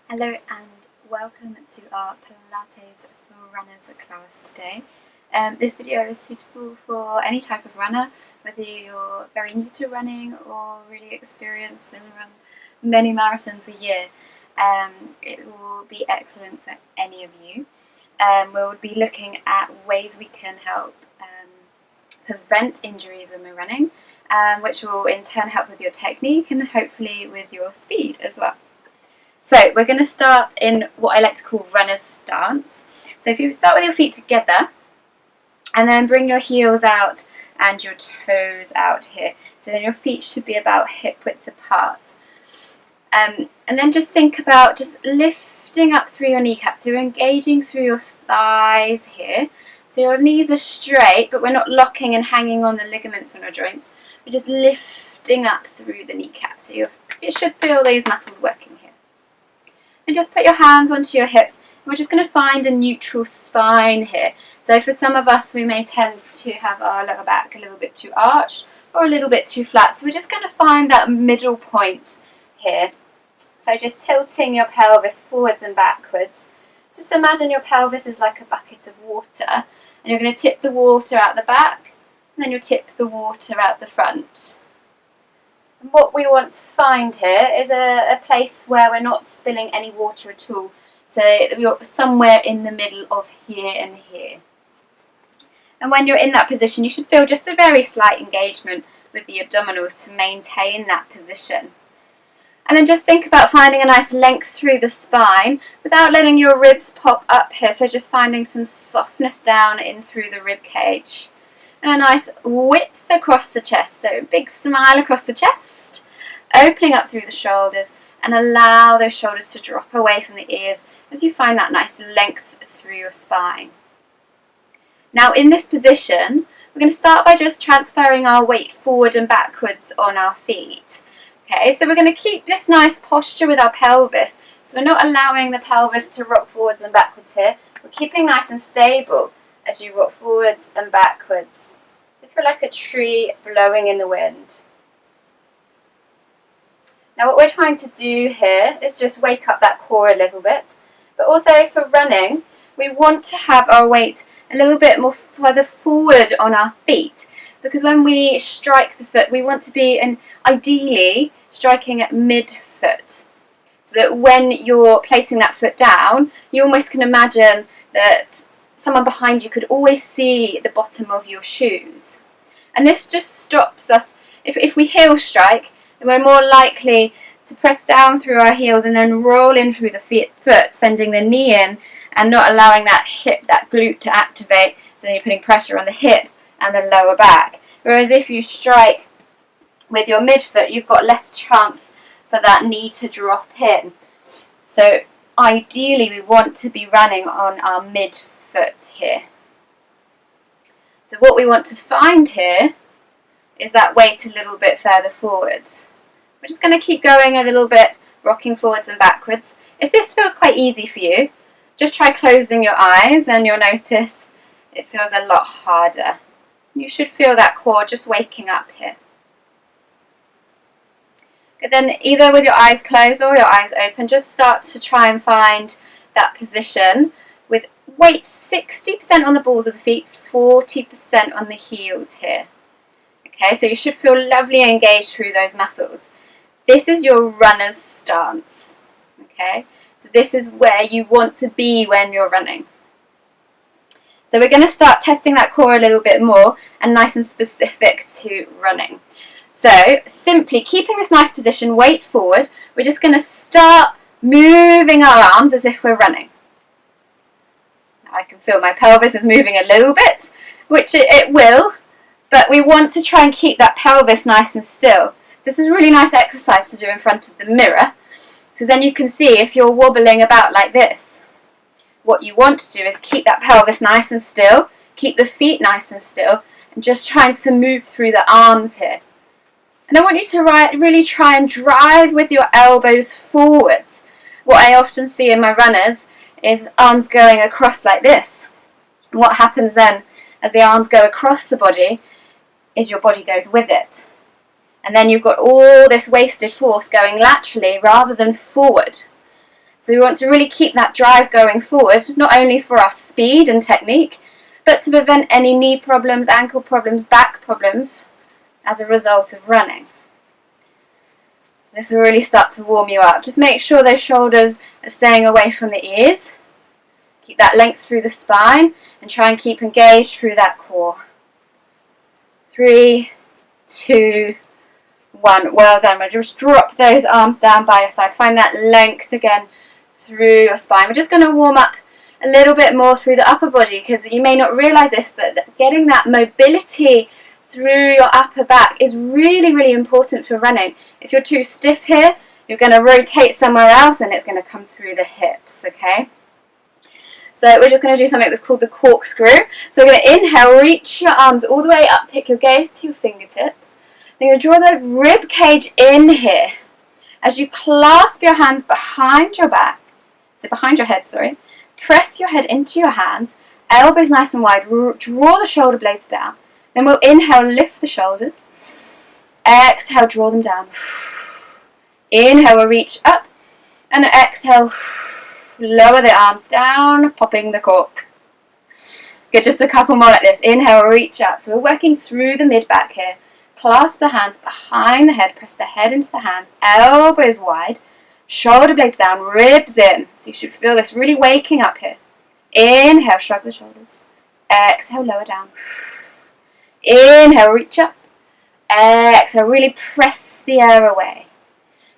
Hello and welcome to our Pilates for Runners class today. This video is suitable for any type of runner, whether you're very new to running or really experienced and run many marathons a year. It will be excellent for any of you. We'll be looking at ways we can help prevent injuries when we're running, which will in turn help with your technique and hopefully with your speed as well. So we're going to start in what I like to call runner's stance. So if you start with your feet together and then bring your heels out and your toes out here. So then your feet should be about hip width apart. And then just think about just lifting up through your kneecaps. So you're engaging through your thighs here. So your knees are straight, but we're not locking and hanging on the ligaments on your joints. We're just lifting up through the kneecaps. So you should feel these muscles working here. And just put your hands onto your hips. And we're just going to find a neutral spine here. So for some of us, we may tend to have our lower back a little bit too arched or a little bit too flat. So we're just going to find that middle point here. So just tilting your pelvis forwards and backwards. Just imagine your pelvis is like a bucket of water. And you're going to tip the water out the back. And then you'll tip the water out the front. And what we want to find here is a place where we're not spilling any water at all. So you're somewhere in the middle of here and here. And when you're in that position, you should feel just a very slight engagement with the abdominals to maintain that position. And then just think about finding a nice length through the spine without letting your ribs pop up here. So just finding some softness down in through the rib cage. And a nice width across the chest, so a big smile across the chest, opening up through the shoulders, and allow those shoulders to drop away from the ears as you find that nice length through your spine. Now in this position, we're going to start by just transferring our weight forward and backwards on our feet. Okay, so we're going to keep this nice posture with our pelvis, so we're not allowing the pelvis to rock forwards and backwards here. We're keeping nice and stable as you rock forwards and backwards. So feel like a tree blowing in the wind. Now what we're trying to do here is just wake up that core a little bit, but also for running, we want to have our weight a little bit more further forward on our feet, because when we strike the foot, we want to be ideally striking at mid-foot, so that when you're placing that foot down, you almost can imagine that someone behind you could always see the bottom of your shoes. And this just stops us. If we heel strike, then we're more likely to press down through our heels and then roll in through the foot, sending the knee in and not allowing that hip, that glute to activate. So then you're putting pressure on the hip and the lower back. Whereas if you strike with your midfoot, you've got less chance for that knee to drop in. So ideally we want to be running on our midfoot here. So what we want to find here is that weight a little bit further forward. We're just going to keep going a little bit, rocking forwards and backwards. If this feels quite easy for you, just try closing your eyes and you'll notice it feels a lot harder. You should feel that core just waking up here. Good, then either with your eyes closed or your eyes open, just start to try and find that position with weight 60% on the balls of the feet, 40% on the heels here. Okay, so you should feel lovely engaged through those muscles. This is your runner's stance. Okay, so this is where you want to be when you're running. So we're going to start testing that core a little bit more and nice and specific to running. So simply keeping this nice position, weight forward, we're just going to start moving our arms as if we're running. I can feel my pelvis is moving a little bit, which it will, but we want to try and keep that pelvis nice and still. This is a really nice exercise to do in front of the mirror, because then you can see if you're wobbling about like this. What you want to do is keep that pelvis nice and still, keep the feet nice and still, and just trying to move through the arms here. And I want you to really try and drive with your elbows forwards. What I often see in my runners is arms going across like this. And what happens then as the arms go across the body is your body goes with it. And then you've got all this wasted force going laterally rather than forward. So we want to really keep that drive going forward, not only for our speed and technique, but to prevent any knee problems, ankle problems, back problems as a result of running. So this will really start to warm you up. Just make sure those shoulders are staying away from the ears. Keep that length through the spine and try and keep engaged through that core. 3, 2, 1. Well done. We'll just drop those arms down by your side. Find that length again through your spine. We're just going to warm up a little bit more through the upper body, because you may not realize this, but getting that mobility through your upper back is really, really important for running. If you're too stiff here, you're going to rotate somewhere else and it's going to come through the hips, okay? So we're just going to do something that's called the corkscrew. So we're going to inhale, reach your arms all the way up, take your gaze to your fingertips. Then you're going to draw the rib cage in here. As you clasp your hands behind your back, so behind your head, sorry, press your head into your hands, elbows nice and wide, draw the shoulder blades down. Then we'll inhale, lift the shoulders. Exhale, draw them down. Inhale, we'll reach up. And exhale, lower the arms down, popping the cork. Good, just a couple more like this. Inhale, reach up. So we're working through the mid-back here. Clasp the hands behind the head, press the head into the hands, elbows wide, shoulder blades down, ribs in. So you should feel this really waking up here. Inhale, shrug the shoulders. Exhale, lower down. Inhale, reach up. Exhale, really press the air away.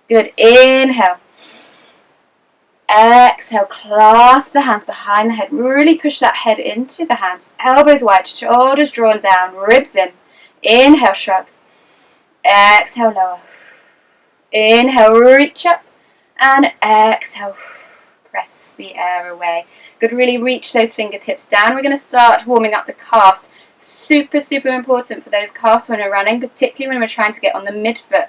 Good, inhale. Exhale, clasp the hands behind the head. Really push that head into the hands. Elbows wide, shoulders drawn down, ribs in. Inhale, shrug. Exhale, lower. Inhale, reach up. And exhale, press the air away. Good, really reach those fingertips down. We're going to start warming up the calves. Super, super important for those calves when we're running, particularly when we're trying to get on the midfoot.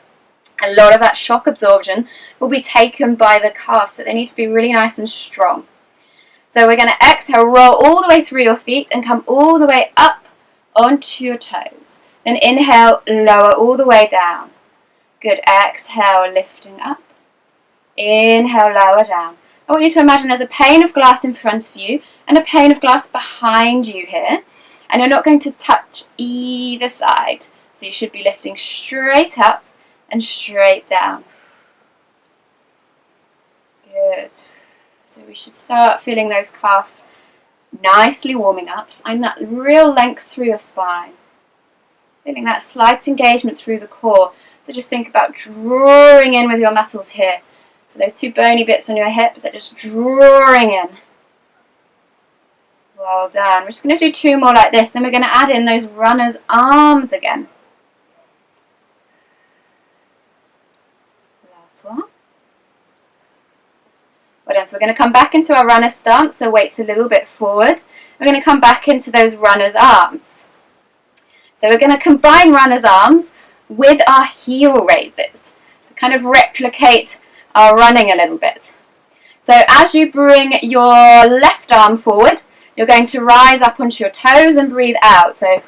A lot of that shock absorption will be taken by the calves, so they need to be really nice and strong. So we're going to exhale, roll all the way through your feet and come all the way up onto your toes. Then inhale, lower all the way down. Good, exhale, lifting up. Inhale, lower down. I want you to imagine there's a pane of glass in front of you and a pane of glass behind you here. And you're not going to touch either side. So you should be lifting straight up and straight down. Good. So we should start feeling those calves nicely warming up. Find that real length through your spine. Feeling that slight engagement through the core. So just think about drawing in with your muscles here. So those two bony bits on your hips are just drawing in. Well done. We're just going to do 2 more like this. Then we're going to add in those runner's arms again. Last one. Well done. So we're going to come back into our runner's stance. So weights a little bit forward. We're going to come back into those runner's arms. So we're going to combine runner's arms with our heel raises to kind of replicate our running a little bit. So as you bring your left arm forward, you're going to rise up onto your toes and breathe out. So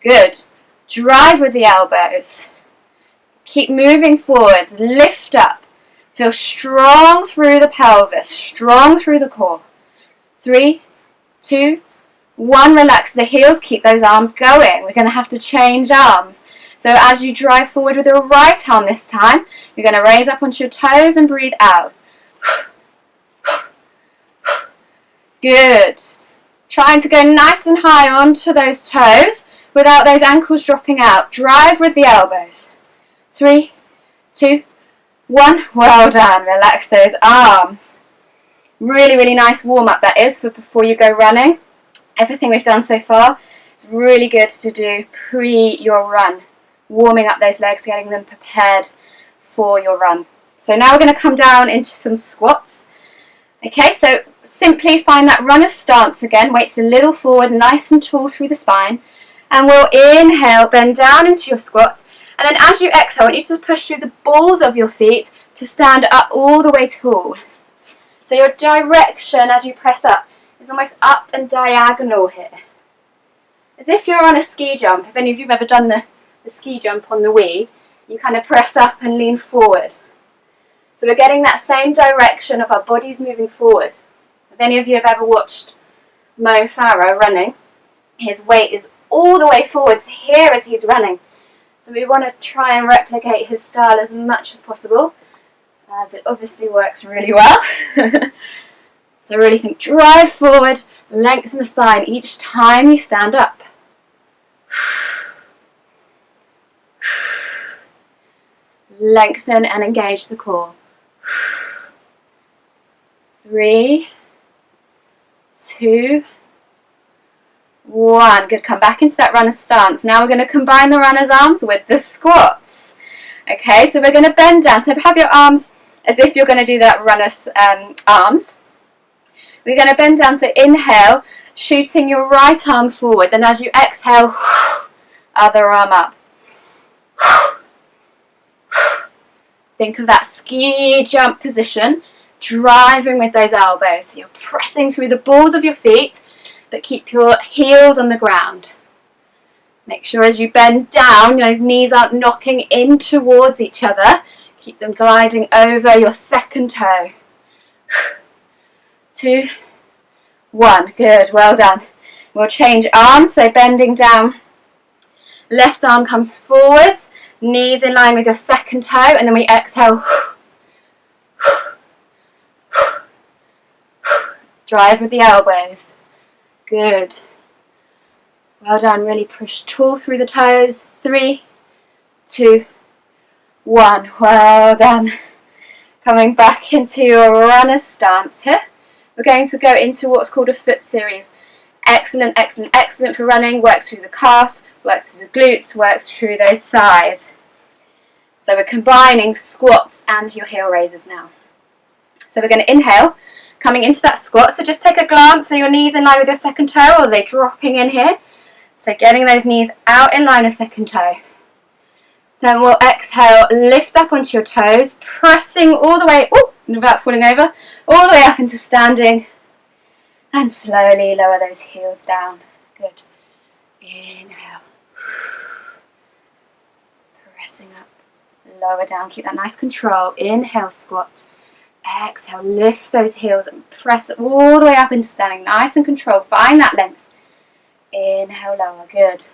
good. Drive with the elbows. Keep moving forwards. Lift up. Feel strong through the pelvis, strong through the core. 3, 2, 1. Relax the heels. Keep those arms going. We're going to have to change arms. So as you drive forward with your right arm this time, you're going to raise up onto your toes and breathe out. Good. Trying to go nice and high onto those toes without those ankles dropping out. Drive with the elbows. 3, 2, 1. Well done. Relax those arms. Really, really nice warm up that is for before you go running. Everything we've done so far, it's really good to do pre your run. Warming up those legs, getting them prepared for your run. So now we're going to come down into some squats. Okay, so simply find that runner's stance again, weights a little forward, nice and tall through the spine. And we'll inhale, bend down into your squat. And then as you exhale, I want you to push through the balls of your feet to stand up all the way tall. So your direction as you press up is almost up and diagonal here. As if you're on a ski jump. If any of you have ever done the ski jump on the Wii, you kind of press up and lean forward. So we're getting that same direction of our bodies moving forward. If any of you have ever watched Mo Farah running, his weight is all the way forwards here as he's running. So we want to try and replicate his style as much as possible, as it obviously works really well. So really think, drive forward, lengthen the spine each time you stand up. Lengthen and engage the core. 3, 2, 1. Good, come back into that runner stance. Now we're going to combine the runner's arms with the squats. Okay, so we're going to bend down. So have your arms as if you're going to do that runner's arms. We're going to bend down, so inhale, shooting your right arm forward. Then as you exhale, other arm up. Think of that ski jump position, driving with those elbows. So you're pressing through the balls of your feet, but keep your heels on the ground. Make sure as you bend down, those knees aren't knocking in towards each other. Keep them gliding over your second toe. 2, 1. Good, well done. We'll change arms, so bending down. Left arm comes forwards, knees in line with your second toe, and then we exhale. Drive with the elbows. Good. Well done, really push tall through the toes. 3, 2, 1. Well done. Coming back into your runner's stance here. We're going to go into what's called a foot series. Excellent, excellent, excellent for running. Works through the calves, works through the glutes, works through those thighs. So we're combining squats and your heel raises now. So we're going to inhale, coming into that squat. So just take a glance. So your knees in line with your second toe, or are they dropping in here? So getting those knees out in line with second toe. Then we'll exhale, lift up onto your toes, pressing all the way, without falling over, all the way up into standing. And slowly lower those heels down. Good. Inhale. Pressing up. Lower down. Keep that nice control. Inhale, squat. Exhale, lift those heels and press all the way up into standing. Nice and controlled. Find that length. Inhale, lower. Good.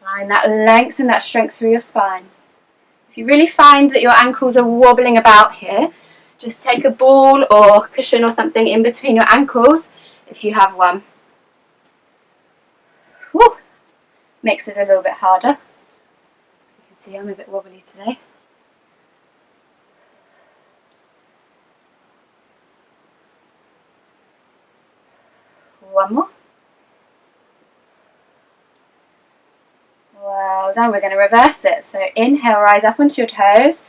Find that length and that strength through your spine. If you really find that your ankles are wobbling about here, just take a ball or cushion or something in between your ankles if you have one. Woo! Makes it a little bit harder. As you can see, I'm a bit wobbly today. One more. Well done. We're going to reverse it. So inhale, rise up onto your toes.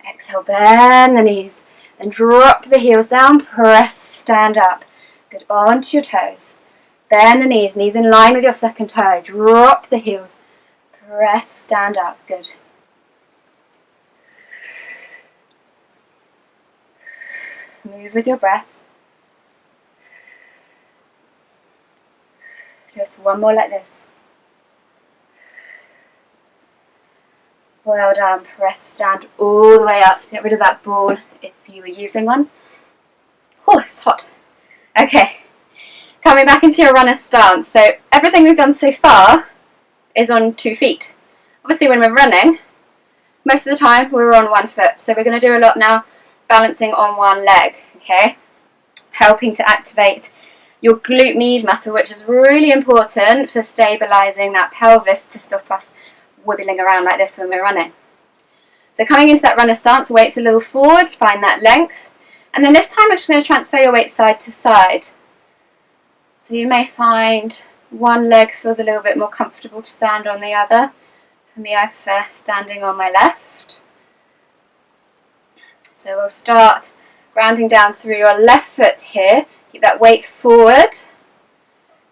Exhale, bend the knees. Then drop the heels down. Press, stand up. Good. Onto your toes. Bend the knees. Knees in line with your second toe. Drop the heels. Press, stand up. Good. Move with your breath. Just one more like this. Well done. Press, stand all the way up. Get rid of that ball if you were using one. Oh, it's hot. Okay. Coming back into your runner's stance. So everything we've done so far is on 2 feet. Obviously when we're running, most of the time we're on 1 foot. So we're going to do a lot now balancing on 1 leg. Okay. Helping to activate your glute med muscle, which is really important for stabilizing that pelvis to stop us wibbling around like this when we're running. So coming into that runner stance, weights a little forward, find that length, and then this time we're just going to transfer your weight side to side. So you may find one leg feels a little bit more comfortable to stand on the other. For me, I prefer standing on my left. So we'll start grounding down through your left foot here. Keep that weight forward.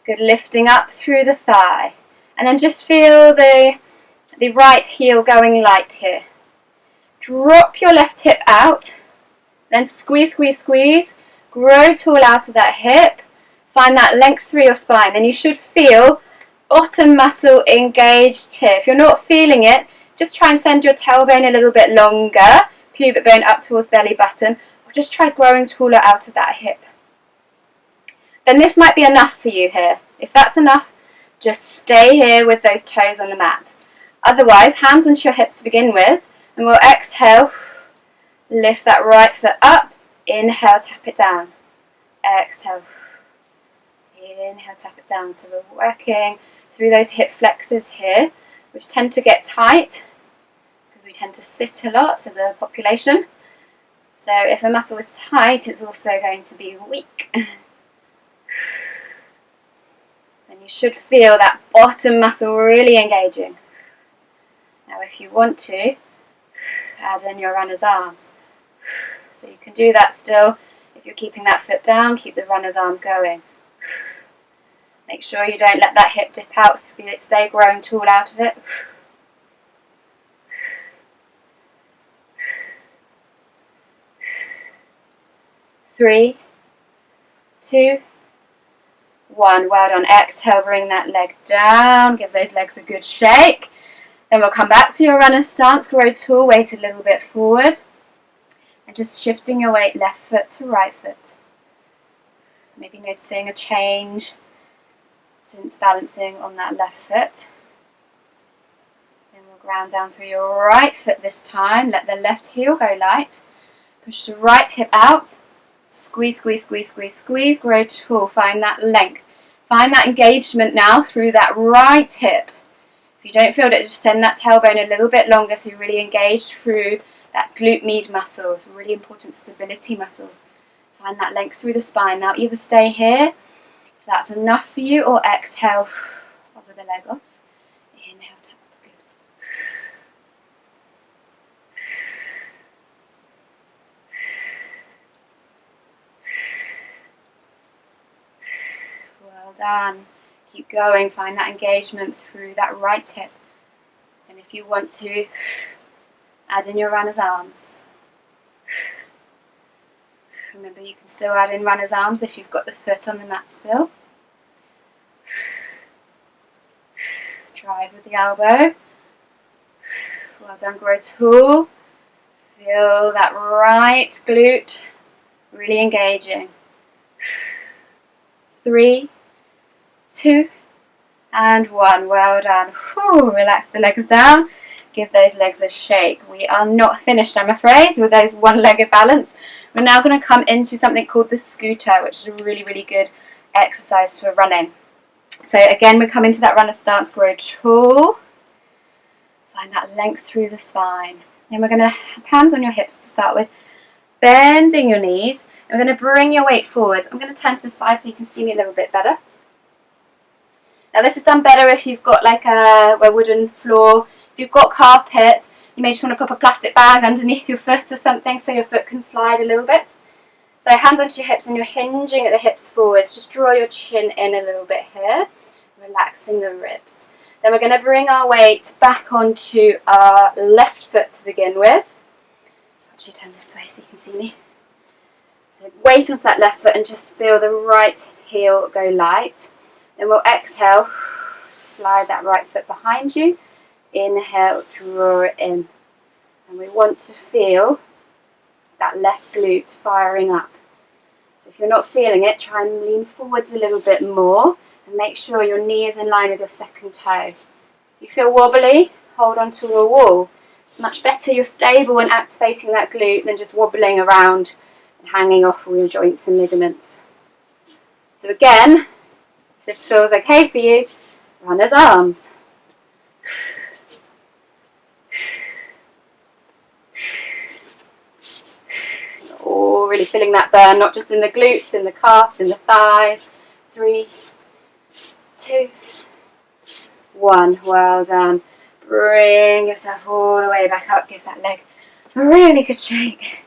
Good, lifting up through the thigh. And then just feel the right heel going light here. Drop your left hip out. Then squeeze, squeeze, squeeze. Grow tall out of that hip. Find that length through your spine. Then you should feel bottom muscle engaged here. If you're not feeling it, just try and send your tailbone a little bit longer, pubic bone up towards belly button, or just try growing taller out of that hip. Then this might be enough for you here. If that's enough, just stay here with those toes on the mat. Otherwise, hands onto your hips to begin with, and we'll exhale, lift that right foot up, inhale, tap it down, exhale, inhale, tap it down. So we're working through those hip flexors here, which tend to get tight because we tend to sit a lot as a population. So if a muscle is tight, it's also going to be weak. And you should feel that bottom muscle really engaging. Now if you want to, add in your runner's arms. So you can do that still. If you're keeping that foot down, keep the runner's arms going. Make sure you don't let that hip dip out, stay growing tall out of it. 3, 2, 1. Well done. Exhale, bring that leg down. Give those legs a good shake. Then we'll come back to your runner stance. Grow tall, weight a little bit forward. And just shifting your weight left foot to right foot. Maybe noticing a change since balancing on that left foot. Then we'll ground down through your right foot this time. Let the left heel go light. Push the right hip out. Squeeze, squeeze, squeeze, squeeze, squeeze. Grow tall. Find that length. Find that engagement now through that right hip. If you don't feel it, just send that tailbone a little bit longer so you really engage through that glute med muscle. It's a really important stability muscle. Find that length through the spine. Now either stay here, if that's enough for you, or exhale, hover the leg off. Inhale, tap, good. Well done. Keep going, find that engagement through that right hip. And if you want to, add in your runner's arms. Remember, you can still add in runner's arms if you've got the foot on the mat still. Drive with the elbow. Well done, grow tall. Feel that right glute really engaging. 3, 2, and 1. Well done. Whew, relax the legs down. Give those legs a shake. We are not finished, I'm afraid, with those one-legged balance. We're now going to come into something called the scooter, which is a really, really good exercise for running. So again, we come into that runner stance, grow tall. Find that length through the spine. Then we're going to have hands on your hips to start with, bending your knees. And we're going to bring your weight forwards. I'm going to turn to the side so you can see me a little bit better. Now this is done better if you've got like a wooden floor. If you've got carpet, you may just want to pop a plastic bag underneath your foot or something so your foot can slide a little bit. So hands onto your hips and you're hinging at the hips forwards. Just draw your chin in a little bit here, relaxing the ribs. Then we're going to bring our weight back onto our left foot to begin with. Actually turn this way so you can see me. So weight onto that left foot and just feel the right heel go light. Then we'll exhale, slide that right foot behind you. Inhale, draw it in. And we want to feel that left glute firing up. So if you're not feeling it, try and lean forwards a little bit more and make sure your knee is in line with your second toe. If you feel wobbly, hold on to a wall. It's much better you're stable and activating that glute than just wobbling around and hanging off all your joints and ligaments. So again, if this feels okay for you, runner's arms. Oh, really feeling that burn, not just in the glutes, in the calves, in the thighs. 3, 2, 1. Well done. Bring yourself all the way back up. Give that leg a really good shake.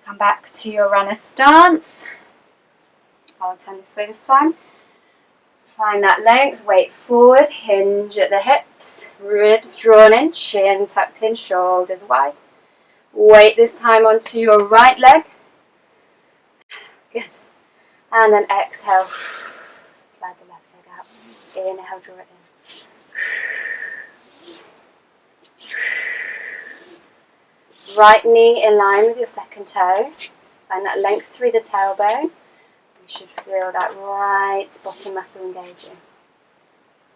Come back to your runner stance. I'll turn this way this time. Find that length, weight forward, hinge at the hips, ribs drawn in, chin tucked in, shoulders wide. Weight this time onto your right leg. Good. And then exhale. Slide the left leg out. Inhale, draw it in. Right knee in line with your second toe. Find that length through the tailbone. You should feel that right bottom muscle engaging.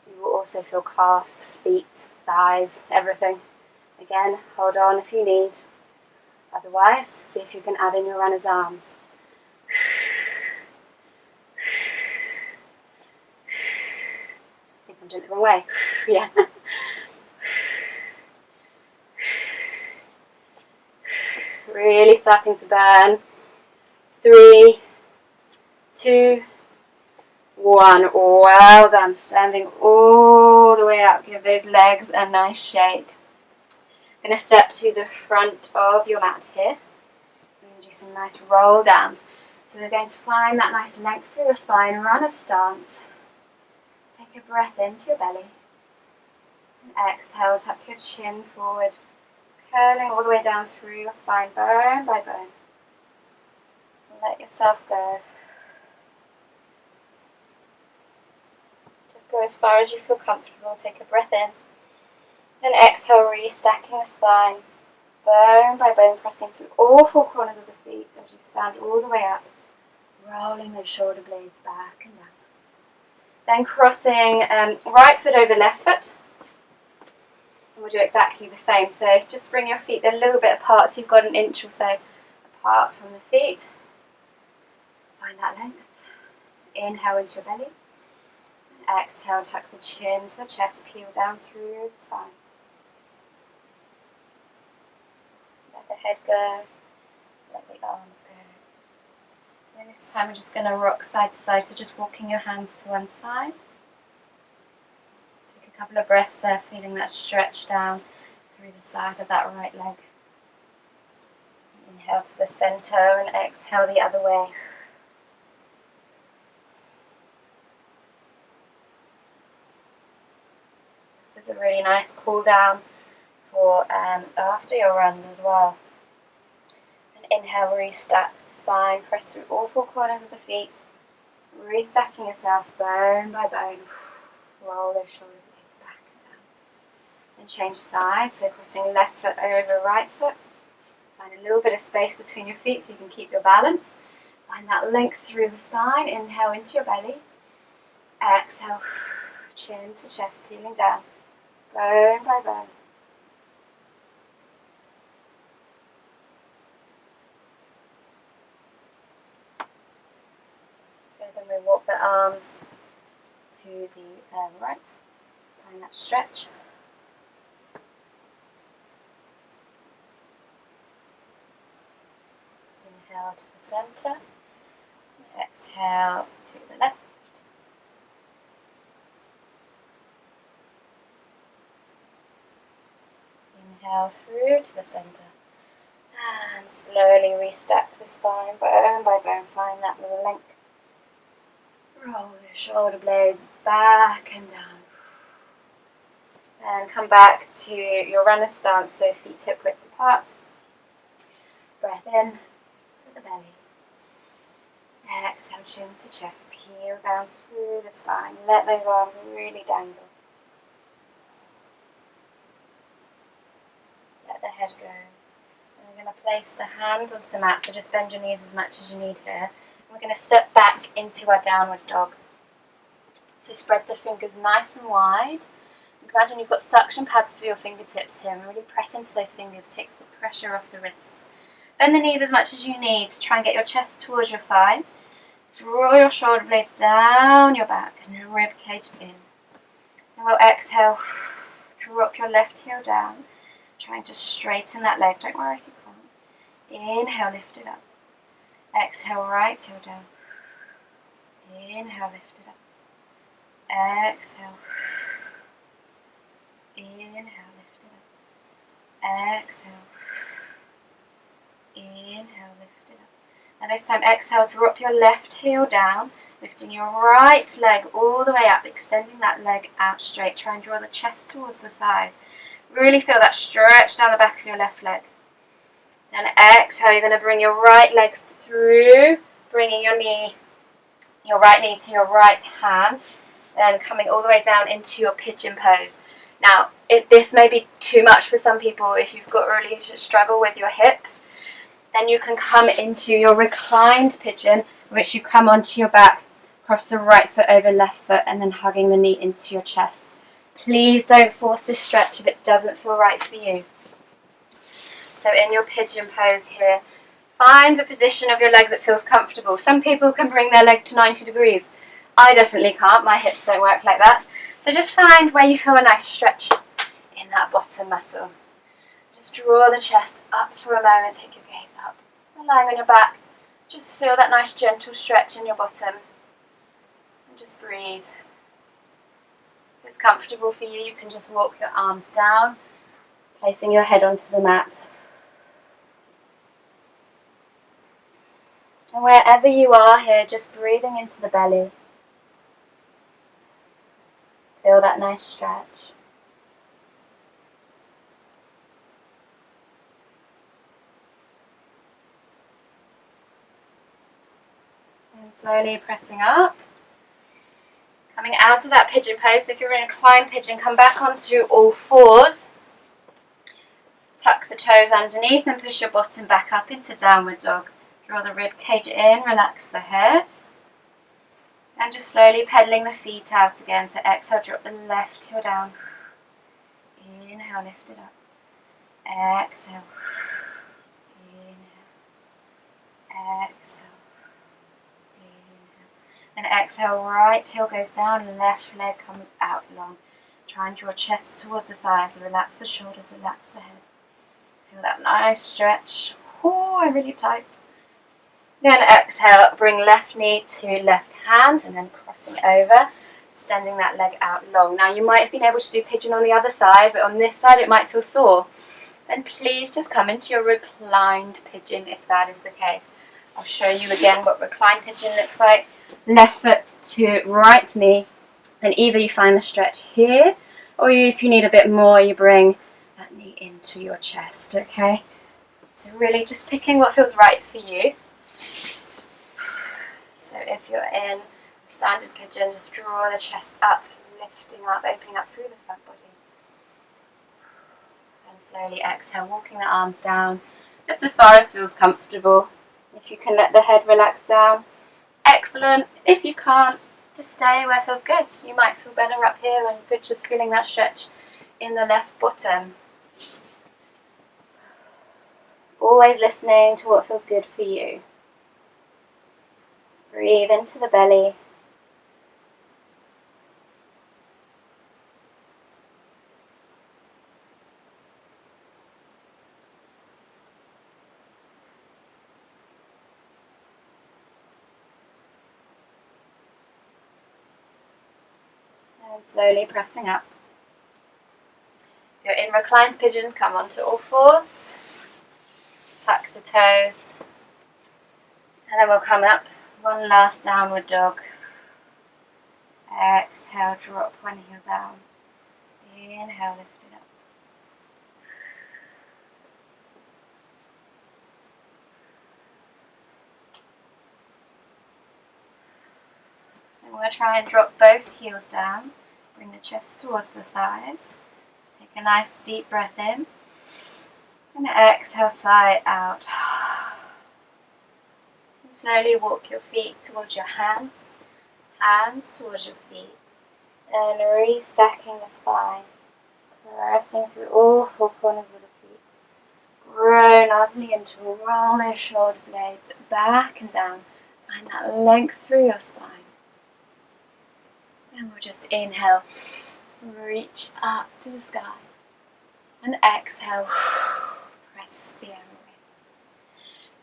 You will also feel calves, feet, thighs, everything. Again, hold on if you need. Otherwise, see if you can add in your runner's arms. I think I'm doing it the wrong way. Yeah. Really starting to burn. 3, 2, 1. Well done. Standing all the way up. Give those legs a nice shake. I'm going to step to the front of your mat here. We're going to do some nice roll downs. So we're going to find that nice length through your spine, runner stance. Take a breath into your belly. And exhale, tuck your chin forward, curling all the way down through your spine, bone by bone. Let yourself go. Just go as far as you feel comfortable. Take a breath in. And exhale, restacking the spine, bone by bone, pressing through all 4 corners of the feet as you stand all the way up, rolling those shoulder blades back and down. Then crossing right foot over left foot. And we'll do exactly the same. So just bring your feet a little bit apart so you've got an inch or so apart from the feet. Find that length. Inhale into your belly. And exhale, tuck the chin to the chest, peel down through the spine. Let the head go, let the arms go. And this time we're just going to rock side to side, so just walking your hands to one side. Take a couple of breaths there, feeling that stretch down through the side of that right leg. Inhale to the center and exhale the other way. This is a really nice cool down for after your runs as well. And inhale, restack the spine, press through all 4 corners of the feet, restacking yourself bone by bone. Roll those shoulder blades back and down. And change sides, so crossing left foot over right foot. Find a little bit of space between your feet so you can keep your balance. Find that length through the spine. Inhale into your belly. Exhale, chin to chest, peeling down, bone by bone. Then we walk the arms to the right. Find that stretch. Inhale to the center. Exhale to the left. Inhale through to the center. And slowly restack the spine, bone by bone. Find that little length. Roll the shoulder blades back and down. And come back to your runner stance, so feet hip width apart. Breath in to the belly. Exhale, chin to chest. Peel down through the spine. Let those arms really dangle. Let the head go. And we're going to place the hands onto the mat, so just bend your knees as much as you need here. We're going to step back into our downward dog. So spread the fingers nice and wide. Imagine you've got suction pads for your fingertips here, and really press into those fingers, takes the pressure off the wrists. Bend the knees as much as you need to try and get your chest towards your thighs. Draw your shoulder blades down your back and then rib cage in. And we'll exhale, drop your left heel down, trying to straighten that leg. Don't worry if you can't. Inhale, lift it up. Exhale, right heel down. Inhale, lift it up. Exhale. Inhale, lift it up. Exhale. Inhale, lift it up. And this time, exhale, drop your left heel down, lifting your right leg all the way up, extending that leg out straight. Try and draw the chest towards the thighs. Really feel that stretch down the back of your left leg. And exhale, you're going to bring your right leg through, bringing your right knee to your right hand, then coming all the way down into your pigeon pose. Now, this may be too much for some people. If you've got really struggle with your hips, then you can come into your reclined pigeon, in which you come onto your back, cross the right foot over left foot, and then hugging the knee into your chest. Please don't force this stretch if it doesn't feel right for you. So in your pigeon pose here, find a position of your leg that feels comfortable. Some people can bring their leg to 90 degrees. I definitely can't. My hips don't work like that. So just find where you feel a nice stretch in that bottom muscle. Just draw the chest up for a moment. Take your gaze up. Lying on your back, just feel that nice gentle stretch in your bottom. And just breathe. If it's comfortable for you, you can just walk your arms down, placing your head onto the mat. And wherever you are here, just breathing into the belly. Feel that nice stretch. And slowly pressing up. Coming out of that pigeon pose. So if you're in a reclined pigeon, come back onto all fours. Tuck the toes underneath and push your bottom back up into downward dog. Draw the rib cage in, relax the head. And just slowly pedaling the feet out again. So exhale, drop the left heel down. Inhale, lift it up. Exhale. Inhale. Exhale. And exhale, right heel goes down, left leg comes out long. Try and draw chest towards the thighs, relax the shoulders, relax the head. Feel that nice stretch. Oh, I really tight. Then exhale, bring left knee to left hand and then crossing over, extending that leg out long. Now you might have been able to do pigeon on the other side, but on this side it might feel sore. Then please just come into your reclined pigeon if that is the case. I'll show you again what reclined pigeon looks like. Left foot to right knee, then either you find the stretch here, or if you need a bit more, you bring that knee into your chest, okay? So really just picking what feels right for you. So if you're in standard pigeon, just draw the chest up, lifting up, opening up through the front body. And slowly exhale, walking the arms down, just as far as feels comfortable. If you can let the head relax down, excellent. If you can't, just stay where it feels good. You might feel better up here when you're just feeling that stretch in the left bottom. Always listening to what feels good for you. Breathe into the belly. And slowly pressing up. If you're in reclined pigeon, come onto all fours. Tuck the toes. And then we'll come up. One last downward dog. Exhale, drop one heel down. Inhale, lift it up. And we'll try and drop both heels down. Bring the chest towards the thighs. Take a nice deep breath in. And exhale, sigh out. And slowly walk your feet towards your hands. Hands towards your feet. And restacking the spine. Pressing through all four corners of the feet. Grow lovely into roll those shoulder blades back and down. Find that length through your spine. And we'll just inhale, reach up to the sky. And exhale, press the air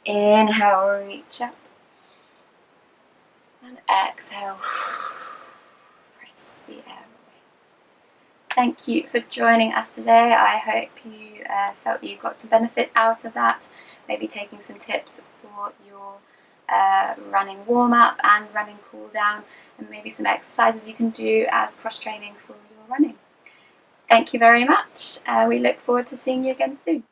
away. Inhale, reach up. And exhale, press the air away. Thank you for joining us today. I hope you felt you got some benefit out of that. Maybe taking some tips for your running warm-up and running cool-down, and maybe some exercises you can do as cross-training for your running. Thank you very much. We look forward to seeing you again soon.